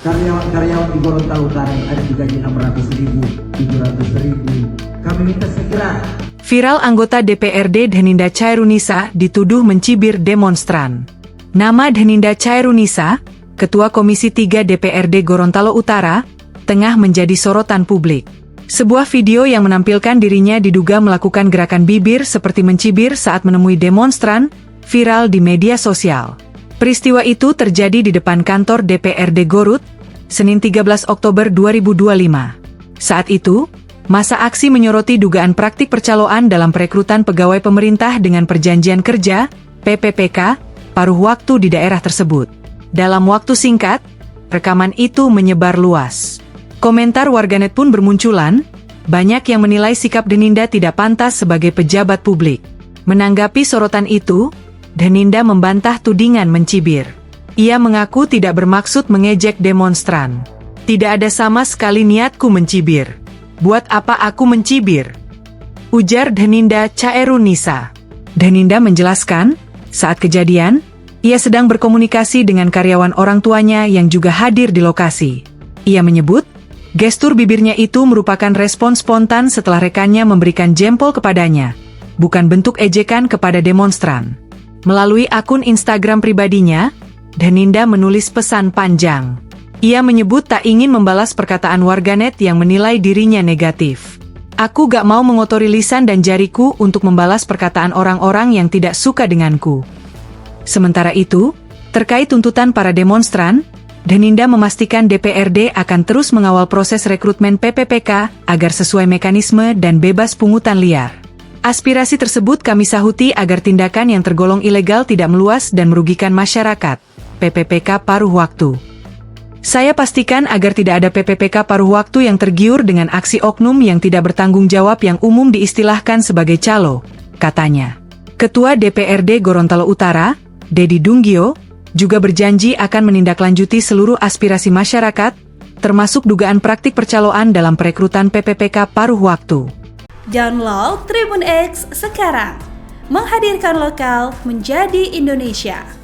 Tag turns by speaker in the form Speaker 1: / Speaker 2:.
Speaker 1: karyawan-karyawan di Gorontalo Utara yang ada digaji 600.000, 700.000. Kami minta segera.
Speaker 2: Viral anggota DPRD Dhaninda Chairunisa dituduh mencibir demonstran. Nama Dhaninda Chairunisa, Ketua Komisi 3 DPRD Gorontalo Utara, tengah menjadi sorotan publik. Sebuah video yang menampilkan dirinya diduga melakukan gerakan bibir seperti mencibir saat menemui demonstran, viral di media sosial. Peristiwa itu terjadi di depan kantor DPRD Garut, Senin 13 Oktober 2025. Saat itu, masa aksi menyoroti dugaan praktik percaloan dalam perekrutan pegawai pemerintah dengan perjanjian kerja, PPPK, paruh waktu di daerah tersebut. Dalam waktu singkat, rekaman itu menyebar luas. Komentar warganet pun bermunculan, banyak yang menilai sikap Dhaninda tidak pantas sebagai pejabat publik. Menanggapi sorotan itu, Dhaninda membantah tudingan mencibir. Ia mengaku tidak bermaksud mengejek demonstran. Tidak ada sama sekali niatku mencibir. Buat apa aku mencibir? Ujar Dhaninda Chairunisa. Dhaninda menjelaskan, saat kejadian, ia sedang berkomunikasi dengan karyawan orang tuanya yang juga hadir di lokasi. Ia menyebut, gestur bibirnya itu merupakan respon spontan setelah rekannya memberikan jempol kepadanya, bukan bentuk ejekan kepada demonstran. Melalui akun Instagram pribadinya, Dhaninda menulis pesan panjang. Ia menyebut tak ingin membalas perkataan warganet yang menilai dirinya negatif. Aku gak mau mengotori lisan dan jariku untuk membalas perkataan orang-orang yang tidak suka denganku. Sementara itu, terkait tuntutan para demonstran, Dhaninda memastikan DPRD akan terus mengawal proses rekrutmen PPPK agar sesuai mekanisme dan bebas pungutan liar. Aspirasi tersebut kami sahuti agar tindakan yang tergolong ilegal tidak meluas dan merugikan masyarakat. PPPK paruh waktu. Saya pastikan agar tidak ada PPPK paruh waktu yang tergiur dengan aksi oknum yang tidak bertanggung jawab yang umum diistilahkan sebagai calo, katanya. Ketua DPRD Gorontalo Utara, Dedi Dunggio, juga berjanji akan menindaklanjuti seluruh aspirasi masyarakat, termasuk dugaan praktik percaloan dalam perekrutan PPPK paruh waktu.
Speaker 3: Download Tribun X sekarang, menghadirkan lokal menjadi Indonesia.